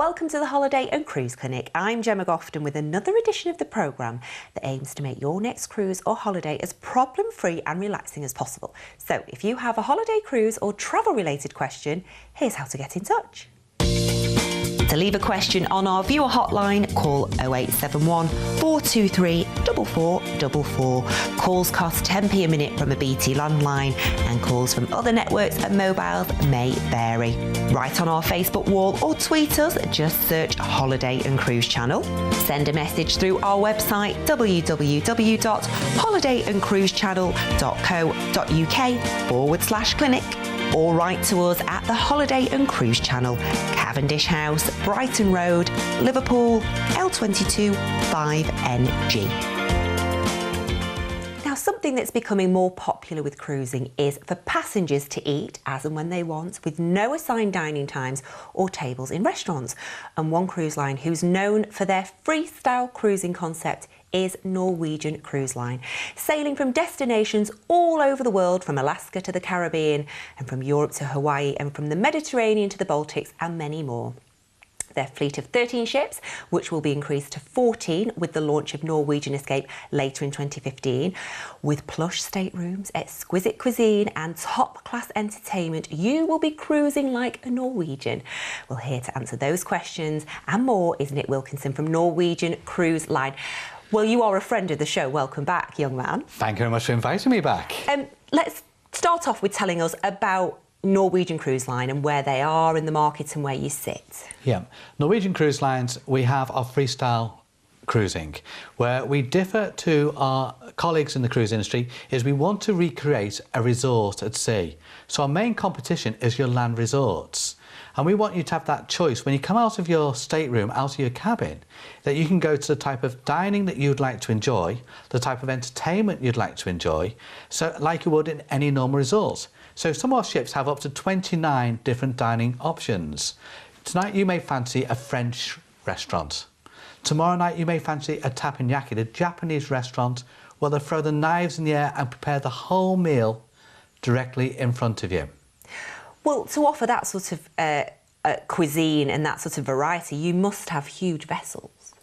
Welcome to the Holiday and Cruise Clinic. I'm Jemma Gofton with another edition of the programme that aims to make your next cruise or holiday as problem-free and relaxing as possible. So if you have a holiday, cruise or travel-related question, here's how to get in touch. To leave a question on our viewer hotline, call 0871 423 4444. Calls cost 10p a minute from a BT landline, and calls from other networks and mobiles may vary. Write on our Facebook wall or tweet us, just search Holiday and Cruise Channel. Send a message through our website www.holidayandcruisechannel.co.uk/clinic. or write to us at the Holiday and Cruise Channel, Cavendish House, Brighton Road, Liverpool, L22 5NG. Now, something that's becoming more popular with cruising is for passengers to eat as and when they want, with no assigned dining times or tables in restaurants. And one cruise line who's known for their freestyle cruising concept is Norwegian Cruise Line, sailing from destinations all over the world, from Alaska to the Caribbean, and from Europe to Hawaii, and from the Mediterranean to the Baltics, and many more. Their fleet of 13 ships, which will be increased to 14 with the launch of Norwegian Escape later in 2015, with plush staterooms, exquisite cuisine and top-class entertainment, you will be cruising like a Norwegian. Well, here to answer those questions and more is Nick Wilkinson from Norwegian Cruise Line. Well, you are a friend of the show. Welcome back, young man. Thank you very much for inviting me back. Let's start off with telling us about Norwegian Cruise Line and where they are in the market and where you sit. Yeah, Norwegian Cruise Lines, we have our freestyle cruising. Where we differ to our colleagues in the cruise industry is we want to recreate a resort at sea. So our main competition is your land resorts. And we want you to have that choice when you come out of your stateroom, out of your cabin, that you can go to the type of dining that you'd like to enjoy, the type of entertainment you'd like to enjoy, so like you would in any normal resort. So some of our ships have up to 29 different dining options. Tonight you may fancy a French restaurant. Tomorrow night you may fancy a teppanyaki, a Japanese restaurant, where they throw the knives in the air and prepare the whole meal directly in front of you. Well, to offer that sort of cuisine and that sort of variety, you must have huge vessels.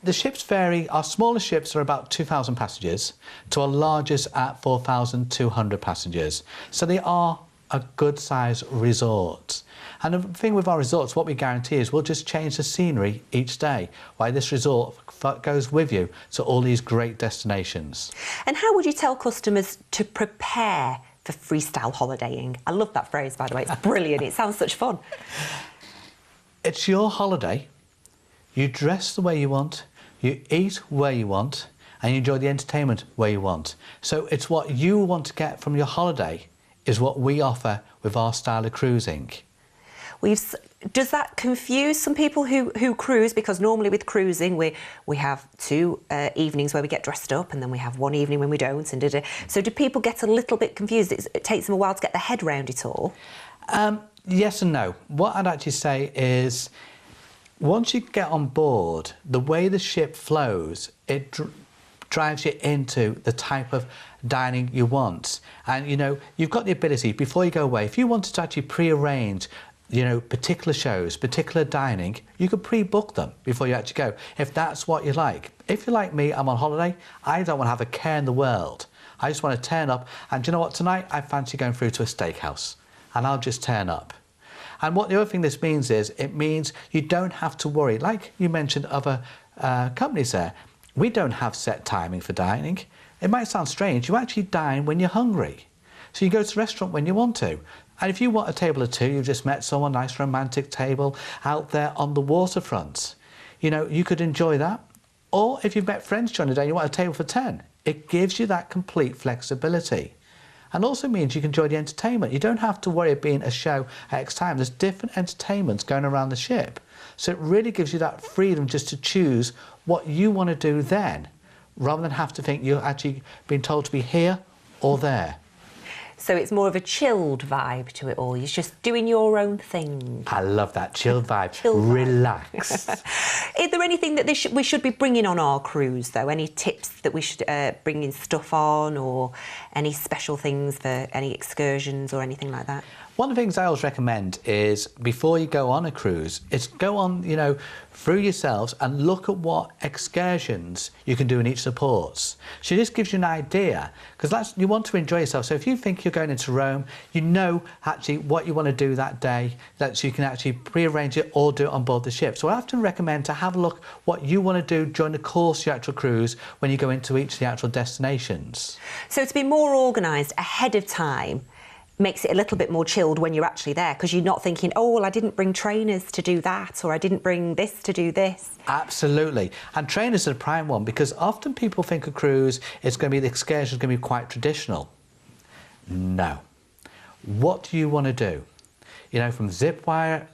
The ships vary. Our smallest ships are about 2,000 passengers to our largest at 4,200 passengers. So they are a good size resort. And the thing with our resorts, what we guarantee is we'll just change the scenery each day, while this resort goes with you to all these great destinations. And how would you tell customers to prepare for freestyle holidaying? I love that phrase, by the way. It's brilliant. It sounds such fun. It's your holiday. You dress the way you want, you eat where you want, and you enjoy the entertainment where you want. So it's what you want to get from your holiday is what we offer with our style of cruising. Does that confuse some people who cruise? Because normally with cruising, we have two evenings where we get dressed up, and then we have one evening when we don't. And so do people get a little bit confused? It takes them a while to get their head around it all. Yes and no. What I'd actually say is, once you get on board, the way the ship flows, it drives you into the type of dining you want. And, you know, you've got the ability, before you go away, if you wanted to actually pre-arrange, you know, particular shows, particular dining, you could pre-book them before you actually go, if that's what you like. If you're like me, I'm on holiday, I don't want to have a care in the world. I just want to turn up, and do you know what, tonight I fancy going through to a steakhouse, and I'll just turn up. And what the other thing this means is, it means you don't have to worry. Like you mentioned other companies there, we don't have set timing for dining. It might sound strange, you actually dine when you're hungry. So you go to the restaurant when you want to. And if you want a table of two, you've just met someone, nice romantic table out there on the waterfront, you know, you could enjoy that. Or if you've met friends during the day and you want a table for 10, it gives you that complete flexibility. And also means you can enjoy the entertainment. You don't have to worry about being a show at X time. There's different entertainments going around the ship. So it really gives you that freedom just to choose what you want to do then, rather than have to think you're actually being told to be here or there. So it's more of a chilled vibe to it all. You're just doing your own thing. I love that chilled vibe. Relax. Is there anything that we should be bringing on our cruise, though? Any tips that we should bring in stuff on, or any special things for any excursions or anything like that? One of the things I always recommend is before you go on a cruise, is go on, you know, through yourselves and look at what excursions you can do in each of the ports. So this gives you an idea, because you want to enjoy yourself. So if you think you're going into Rome, you know actually what you want to do that day, that you can actually pre-arrange it or do it on board the ship. So I often recommend to have a look what you want to do during the course of your actual cruise when you go into each of the actual destinations. So to be more organised ahead of time makes it a little bit more chilled when you're actually there, because you're not thinking, oh, well, I didn't bring trainers to do that, or I didn't bring this to do this. Absolutely. And trainers are the prime one, because often people think a cruise is going to be, the excursion is going to be quite traditional. No. What do you want to do? You know, from zip line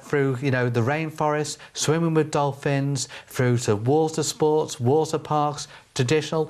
through, you know, the rainforest, swimming with dolphins, through to water sports, water parks, traditional,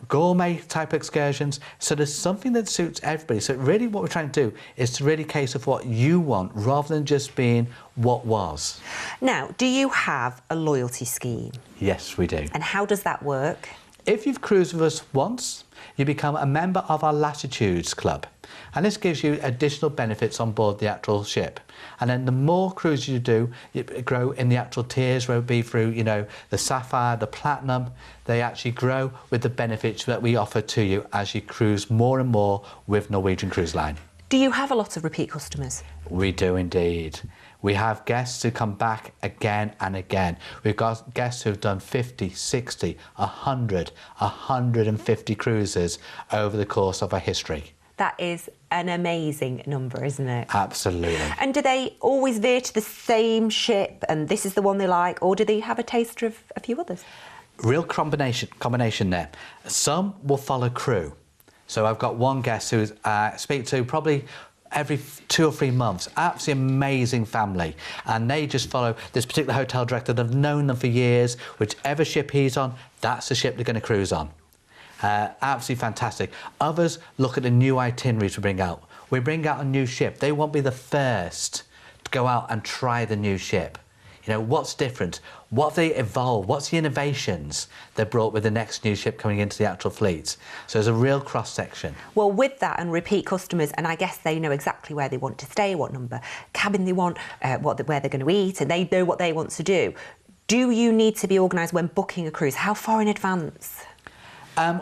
gourmet type excursions. So there's something that suits everybody. So really what we're trying to do is to really case of what you want rather than just being what was. Now, do you have a loyalty scheme? Yes, we do. And how does that work? If you've cruised with us once, you become a member of our Latitudes Club. And this gives you additional benefits on board the actual ship. And then the more cruises you do, you grow in the actual tiers, whether it be through, you know, the Sapphire, the Platinum. They actually grow with the benefits that we offer to you as you cruise more and more with Norwegian Cruise Line. Do you have a lot of repeat customers? We do indeed. We have guests who come back again and again. We've got guests who've done 50, 60, 100, 150 cruises over the course of our history. That is an amazing number, isn't it? Absolutely. And do they always veer to the same ship and this is the one they like, or do they have a taster of a few others? Real combination there. Some will follow crew. So I've got one guest who I speak to probably every 2 or 3 months. Absolutely amazing family. And they just follow this particular hotel director. They've known them for years. Whichever ship he's on, that's the ship they're going to cruise on. Absolutely fantastic. Others look at the new itineraries we bring out. We bring out a new ship. They won't be the first to go out and try the new ship. You know, what's different? What have they evolved? What's the innovations they brought with the next new ship coming into the actual fleet? So there's a real cross-section. Well, with that and repeat customers, and I guess they know exactly where they want to stay, what number cabin they want, where they're going to eat, and they know what they want to do. Do you need to be organised when booking a cruise? How far in advance?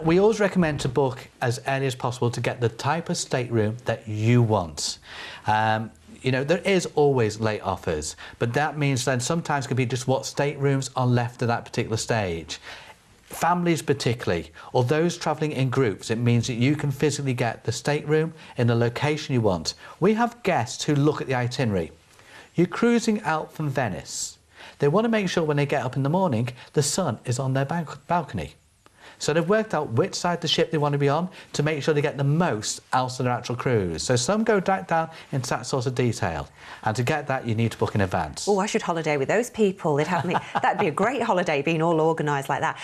We always recommend to book as early as possible to get the type of stateroom that you want. You know, there is always late offers, but that means then sometimes it could be just what staterooms are left at that particular stage. Families particularly, or those travelling in groups, it means that you can physically get the stateroom in the location you want. We have guests who look at the itinerary. You're cruising out from Venice. They want to make sure when they get up in the morning, the sun is on their balcony. So they've worked out which side of the ship they want to be on to make sure they get the most out of their actual cruise. So some go right down into that sort of detail. And to get that, you need to book in advance. Oh, I should holiday with those people. They'd have me. That'd be a great holiday, being all organised like that.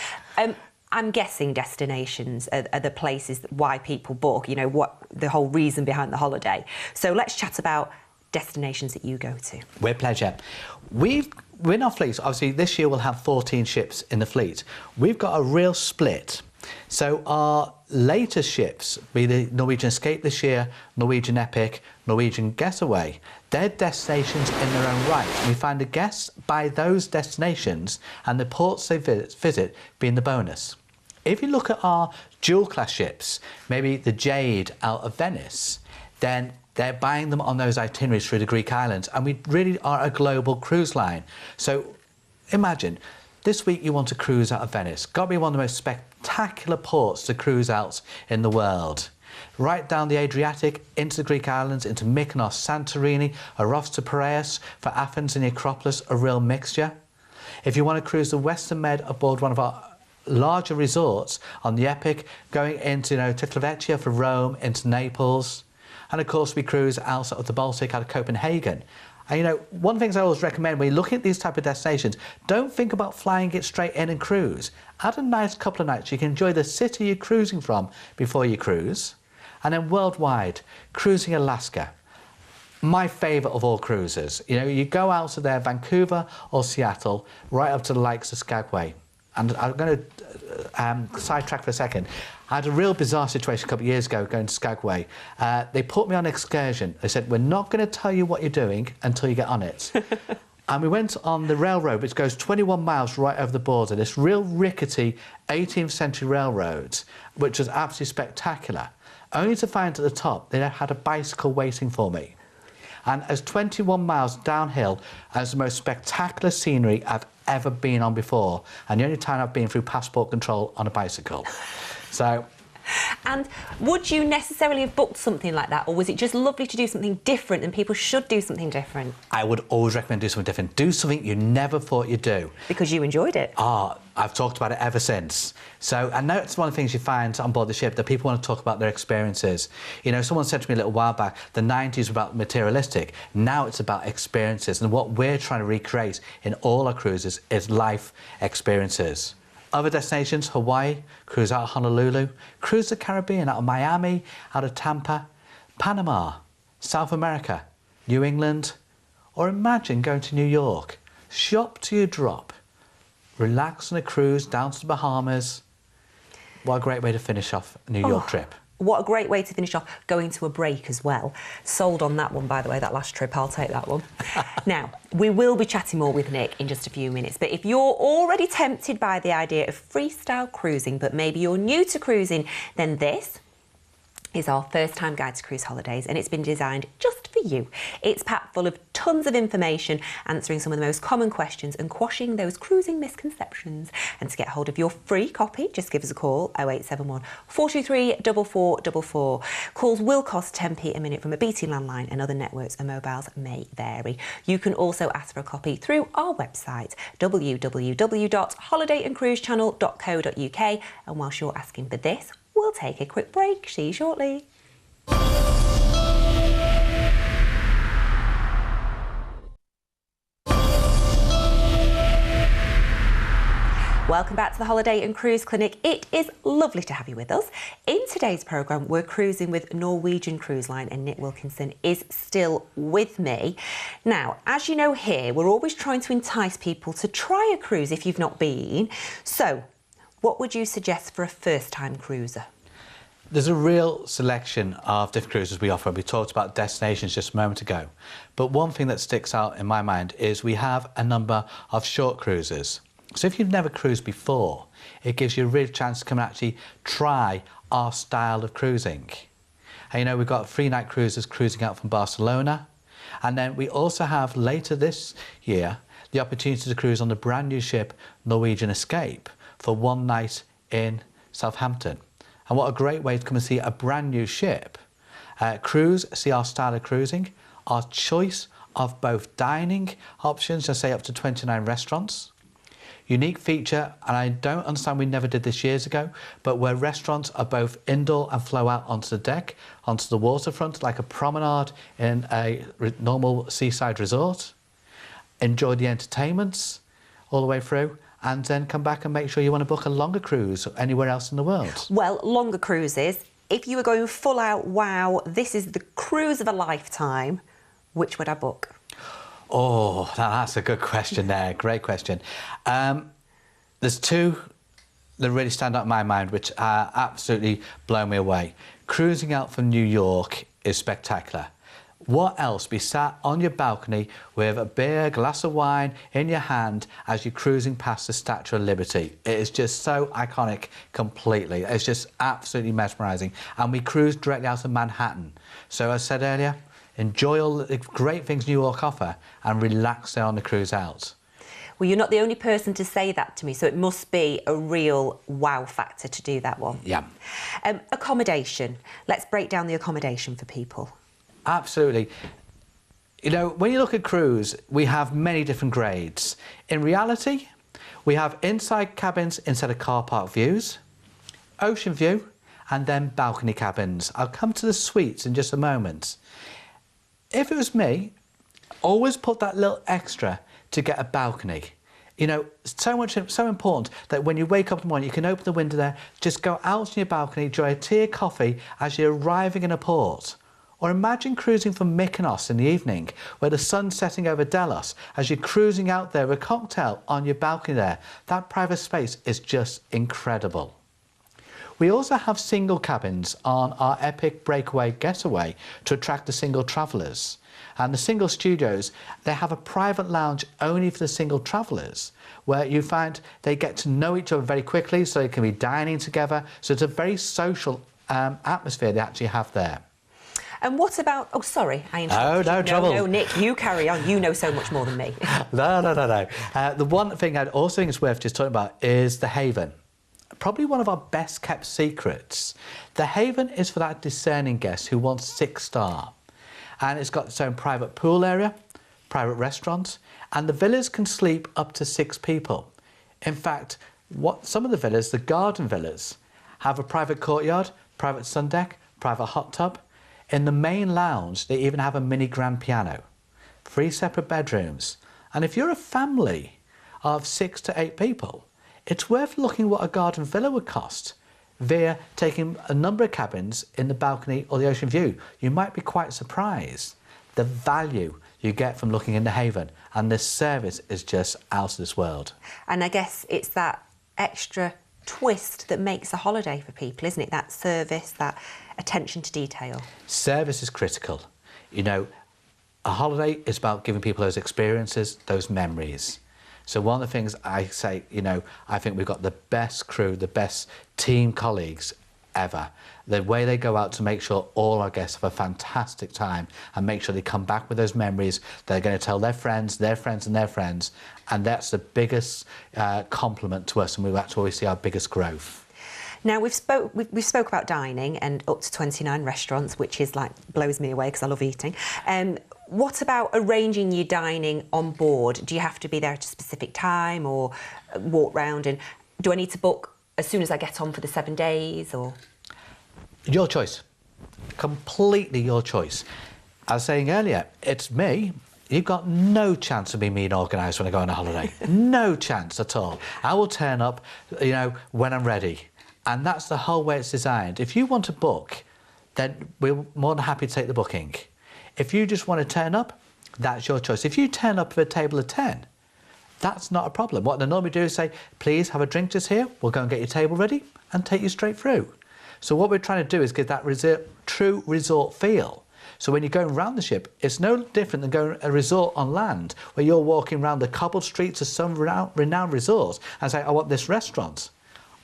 I'm guessing destinations are the places why people book, you know, what the whole reason behind the holiday. So let's chat about destinations that you go to. With pleasure. We're in our fleet, obviously this year we'll have 14 ships in the fleet. We've got a real split. So our latest ships, be the Norwegian Escape this year, Norwegian Epic, Norwegian Getaway, they're destinations in their own right. We find the guests by those destinations and the ports they visit being the bonus. If you look at our dual class ships, maybe the Jade out of Venice, then they're buying them on those itineraries through the Greek islands, and we really are a global cruise line. So imagine, this week you want to cruise out of Venice. Got to be one of the most spectacular ports to cruise out in the world. Right down the Adriatic, into the Greek islands, into Mykonos, Santorini, Aros to Piraeus, for Athens and the Acropolis, a real mixture. If you want to cruise the Western Med aboard one of our larger resorts on the Epic, going into, you know, Titlovecchia for Rome, into Naples. And of course, we cruise out of the Baltic, out of Copenhagen. And you know, one of the things I always recommend when you're looking at these type of destinations, don't think about flying it straight in and cruise. Add a nice couple of nights. You can enjoy the city you're cruising from before you cruise. And then worldwide, cruising Alaska. My favourite of all cruises. You know, you go out to there, Vancouver or Seattle, right up to the likes of Skagway. and I'm going to sidetrack for a second. I had a real bizarre situation a couple of years ago going to Skagway. They put me on an excursion. They said, we're not going to tell you what you're doing until you get on it. And we went on the railroad, which goes 21 miles right over the border, this real rickety 18th century railroad, which was absolutely spectacular, only to find at the top they had a bicycle waiting for me. And as 21 miles downhill, as the most spectacular scenery I've ever been on before, and the only time I've been through passport control on a bicycle. So. And would you necessarily have booked something like that, or was it just lovely to do something different and people should do something different? I would always recommend do something different. Do something you never thought you'd do. Because you enjoyed it. I've talked about it ever since. So I know it's one of the things you find on board the ship, that people want to talk about their experiences. You know, someone said to me a little while back, the 90s were about materialistic. Now it's about experiences. And what we're trying to recreate in all our cruises is life experiences. Other destinations, Hawaii, cruise out of Honolulu, cruise the Caribbean out of Miami, out of Tampa, Panama, South America, New England, or imagine going to New York. Shop till you drop. Relax on a cruise down to the Bahamas. What a great way to finish off a New York trip. What a great way to finish off, going to a break as well. Sold on that one, by the way, that last trip. I'll take that one. Now, we will be chatting more with Nick in just a few minutes, but if you're already tempted by the idea of freestyle cruising, but maybe you're new to cruising, then this is our first time guide to cruise holidays, and it's been designed just for you. It's packed full of tons of information, answering some of the most common questions and quashing those cruising misconceptions. And to get hold of your free copy, just give us a call, 0871 423 4444. Calls will cost 10p a minute from a BT landline, and other networks and mobiles may vary. You can also ask for a copy through our website, www.holidayandcruisechannel.co.uk. And whilst you're asking for this, we'll take a quick break. See you shortly. Welcome back to the Holiday and Cruise Clinic. It is lovely to have you with us. In today's programme, we're cruising with Norwegian Cruise Line, and Nick Wilkinson is still with me. Now, as you know here, we're always trying to entice people to try a cruise if you've not been. So, what would you suggest for a first-time cruiser? There's a real selection of different cruises we offer. We talked about destinations just a moment ago. But one thing that sticks out in my mind is we have a number of short cruises. So if you've never cruised before, it gives you a real chance to come and actually try our style of cruising. And you know, we've got 3-night cruises cruising out from Barcelona. And then we also have later this year the opportunity to cruise on the brand new ship Norwegian Escape for 1 night in Southampton. And what a great way to come and see a brand new ship. Cruise, see our style of cruising, our choice of both dining options, just say up to 29 restaurants. Unique feature, and I don't understand we never did this years ago, but where restaurants are both indoor and flow out onto the deck, onto the waterfront, like a promenade in a normal seaside resort. Enjoy the entertainments all the way through, and then come back and make sure you want to book a longer cruise anywhere else in the world. Well, longer cruises, if you were going full out, wow, this is the cruise of a lifetime, which would I book? Oh, that's a good question there. Great question. There's two that really stand out in my mind, which absolutely blow me away. Cruising out from New York is spectacular. What else? Be sat on your balcony with a beer, glass of wine in your hand as you're cruising past the Statue of Liberty. It is just so iconic completely. It's just absolutely mesmerising. And we cruise directly out of Manhattan. So as I said earlier, enjoy all the great things New York offer and relax there on the cruise out. Well, you're not the only person to say that to me, so it must be a real wow factor to do that one. Yeah. Accommodation. Let's break down the accommodation for people. Absolutely. You know, when you look at cruise, we have many different grades. In reality, we have inside cabins instead of car park views, ocean view, and then balcony cabins. I'll come to the suites in just a moment. If it was me, always put that little extra to get a balcony. You know, so important that when you wake up in the morning, you can open the window there, just go out on your balcony, enjoy a tea or coffee as you're arriving in a port. Or imagine cruising from Mykonos in the evening, where the sun's setting over Delos, as you're cruising out there with a cocktail on your balcony there. That private space is just incredible. We also have single cabins on our Epic Breakaway Getaway to attract the single travellers. And the single studios, they have a private lounge only for the single travellers, where you find they get to know each other very quickly, so they can be dining together. So it's a very social atmosphere they actually have there. And what about... Oh, sorry, I interrupted you. No trouble. No, Nick, you carry on. You know so much more than me. No. The one thing I'd also think is worth just talking about is the Haven. Probably one of our best kept secrets. The Haven is for that discerning guest who wants 6-star. And it's got its own private pool area, private restaurants, and the villas can sleep up to 6 people. In fact, some of the villas, the garden villas, have a private courtyard, private sun deck, private hot tub. In the main lounge, they even have a mini grand piano, 3 separate bedrooms. And if you're a family of 6 to 8 people, it's worth looking what a garden villa would cost via taking a number of cabins in the balcony or the ocean view. You might be quite surprised the value you get from looking in the Haven, and the service is just out of this world. And I guess it's that extra twist that makes a holiday for people, isn't it? That service, that attention to detail. Service is critical. You know, a holiday is about giving people those experiences, those memories. So one of the things I say, you know, I think we've got the best crew, the best team colleagues ever. The way they go out to make sure all our guests have a fantastic time and make sure they come back with those memories. They're going to tell their friends and their friends. And that's the biggest compliment to us, and that's where we see our biggest growth. Now, we've spoke about dining and up to 29 restaurants, which is like, blows me away because I love eating. What about arranging your dining on board? Do you have to be there at a specific time or walk round? And do I need to book as soon as I get on for the 7 days, or...? Your choice. Completely your choice. I was saying earlier, it's me. You've got no chance of being mean organised when I go on a holiday. No chance at all. I will turn up, you know, when I'm ready. And that's the whole way it's designed. If you want to book, then we're more than happy to take the booking. If you just want to turn up, that's your choice. If you turn up for a table of 10, that's not a problem. What they normally do is say, please have a drink just here, we'll go and get your table ready and take you straight through. So what we're trying to do is get that true resort feel. So when you're going around the ship, it's no different than going to a resort on land, where you're walking around the cobbled streets of some renowned resorts and say, I want this restaurant.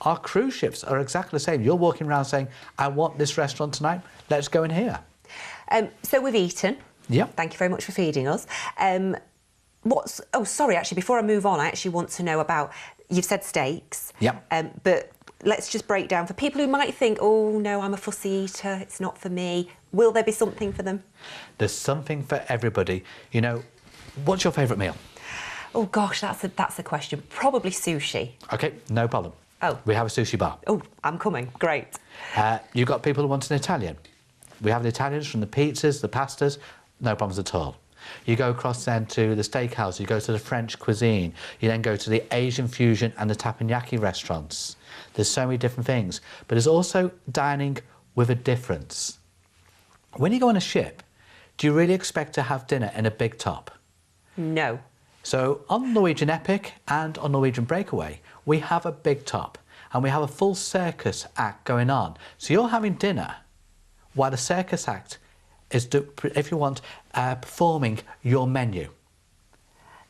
Our cruise ships are exactly the same. You're walking around saying, I want this restaurant tonight, let's go in here. So we've eaten. Yep. Thank you very much for feeding us. Oh, sorry, actually, before I move on, I actually want to know about, you've said steaks. Yep. But let's just break down for people who might think, oh, no, I'm a fussy eater, it's not for me. Will there be something for them? There's something for everybody. You know, what's your favourite meal? Oh, gosh, that's a question. Probably sushi. OK, no problem. Oh. We have a sushi bar. Oh, I'm coming. Great. You've got people who want an Italian. We have the Italians from the pizzas, the pastas, no problems at all. You go across then to the steakhouse, you go to the French cuisine, you then go to the Asian fusion and the teppanyaki restaurants. There's so many different things, but there's also dining with a difference. When you go on a ship, do you really expect to have dinner in a big top? No. So on Norwegian Epic and on Norwegian Breakaway, we have a big top and we have a full circus act going on. So you're having dinner while the circus act is, if you want, performing your menu.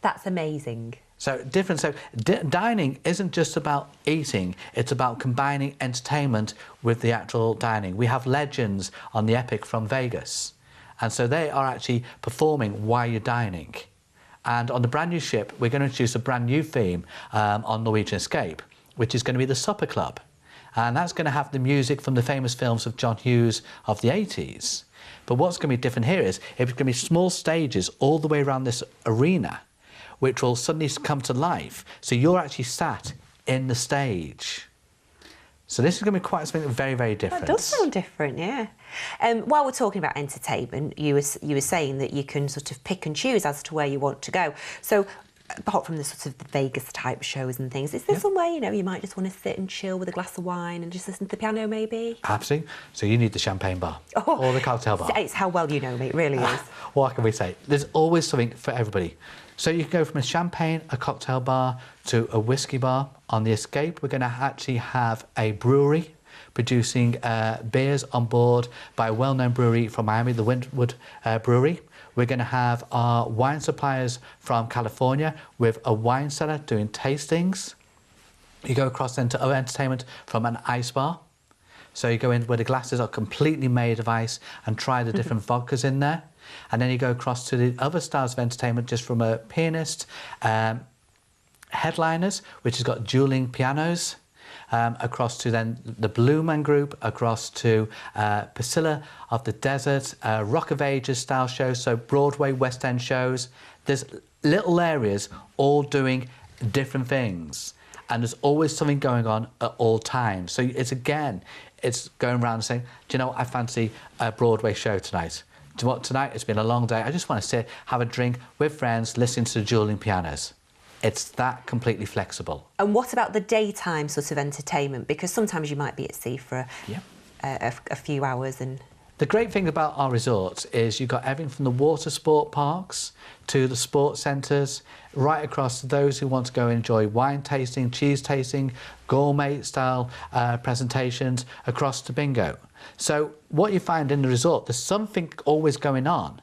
That's amazing. So dining isn't just about eating, it's about combining entertainment with the actual dining. We have legends on the Epic from Vegas, and so they are actually performing while you're dining. And on the brand new ship, we're going to introduce a brand new theme on Norwegian Escape, which is going to be the Supper Club. And that's going to have the music from the famous films of John Hughes of the 80s. But what's going to be different here is it's going to be small stages all the way around this arena, which will suddenly come to life. So you're actually sat in the stage. So this is going to be quite something very, very different. That does sound different, yeah. While we're talking about entertainment, you were saying that you can sort of pick and choose as to where you want to go. So apart from the sort of the Vegas type shows and things, is there somewhere, you know, you might just want to sit and chill with a glass of wine and just listen to the piano maybe? Absolutely. So you need the champagne bar or the cocktail bar. It's how well you know me, it really is. What can we say? There's always something for everybody. So you can go from a champagne, a cocktail bar to a whiskey bar. On the Escape, we're going to actually have a brewery producing beers on board by a well-known brewery from Miami, the Wynwood Brewery. We're going to have our wine suppliers from California with a wine cellar doing tastings. You go across then to other entertainment from an ice bar. So you go in where the glasses are completely made of ice and try the different vodkas in there. And then you go across to the other styles of entertainment just from a pianist, headliners, which has got dueling pianos. Across to then the Blue Man Group, across to Priscilla of the Desert, Rock of Ages style shows, so Broadway, West End shows. There's little areas all doing different things, and there's always something going on at all times. So it's going around and saying, do you know what, I fancy a Broadway show tonight. Do you know what, tonight it's been a long day, I just want to sit, have a drink with friends, listening to the dueling pianos. It's that completely flexible. And what about the daytime sort of entertainment? Because sometimes you might be at sea for a few hours. And the great thing about our resorts is you've got everything from the water sport parks to the sports centres, right across to those who want to go and enjoy wine tasting, cheese tasting, gourmet style presentations, across to bingo. So what you find in the resort, there's something always going on.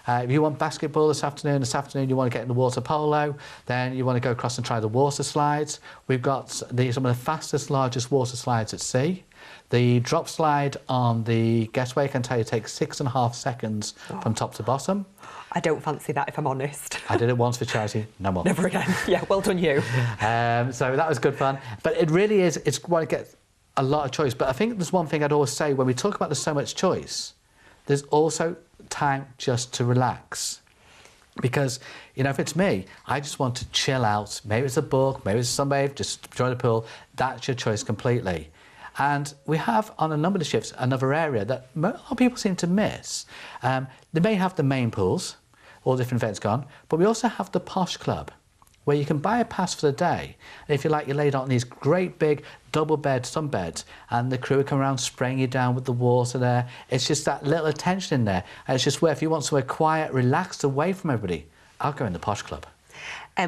If you want basketball this afternoon you want to get into water polo, then you want to go across and try the water slides. We've got some of the fastest, largest water slides at sea. The drop slide on the Getaway, I can tell you, takes 6.5 seconds from top to bottom. I don't fancy that, if I'm honest. I did it once for charity, no more. Never again. Yeah, well done you. So that was good fun. But it really is, it's going to get a lot of choice. But I think there's one thing I'd always say, when we talk about there's so much choice, there's also time just to relax. Because, you know, if it's me, I just want to chill out. Maybe it's a book, maybe it's a sunbathe, just enjoy the pool. That's your choice completely. And we have, on a number of the ships, another area that a lot of people seem to miss. They may have the main pools, all different events gone, but we also have the Posh Club, where you can buy a pass for the day. And if you like, you're laid out on these great big double bed sunbeds, and the crew will come around spraying you down with the water there. It's just that little attention in there. And it's just where, if you want somewhere quiet, relaxed, away from everybody, I'll go in the Posh Club.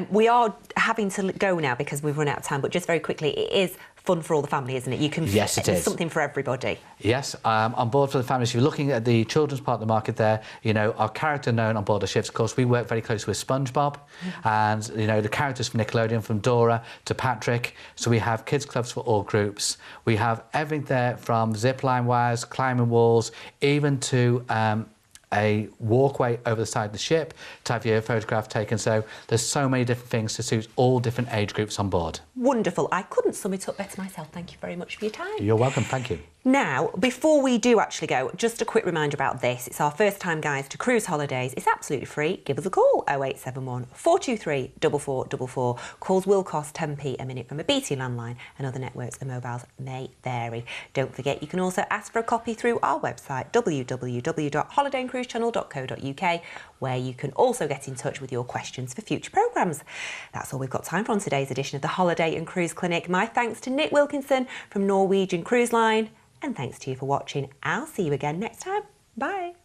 We are having to go now because we've run out of time, but just very quickly, it is fun for all the family, isn't it? You can, yes, it is. Something for everybody. Yes, on board for the families. If you're looking at the children's part of the market there, you know, our character known on board the ships, of course, we work very closely with SpongeBob, and, you know, the characters from Nickelodeon, from Dora to Patrick. So we have kids clubs for all groups. We have everything there from zipline wires, climbing walls, even to a walkway over the side of the ship to have your photograph taken. So there's so many different things to suit all different age groups on board. Wonderful. I couldn't sum it up better myself. Thank you very much for your time. You're welcome. Thank you. Now, before we do actually go, just a quick reminder about this. It's our first time guides to cruise holidays. It's absolutely free. Give us a call, 0871 423 4444. Calls will cost 10p a minute from a BT landline, and other networks and mobiles may vary. Don't forget, you can also ask for a copy through our website, www.holidayandcruisechannel.co.uk, where you can also get in touch with your questions for future programmes. That's all we've got time for on today's edition of the Holiday and Cruise Clinic. My thanks to Nick Wilkinson from Norwegian Cruise Line, and thanks to you for watching. I'll see you again next time. Bye.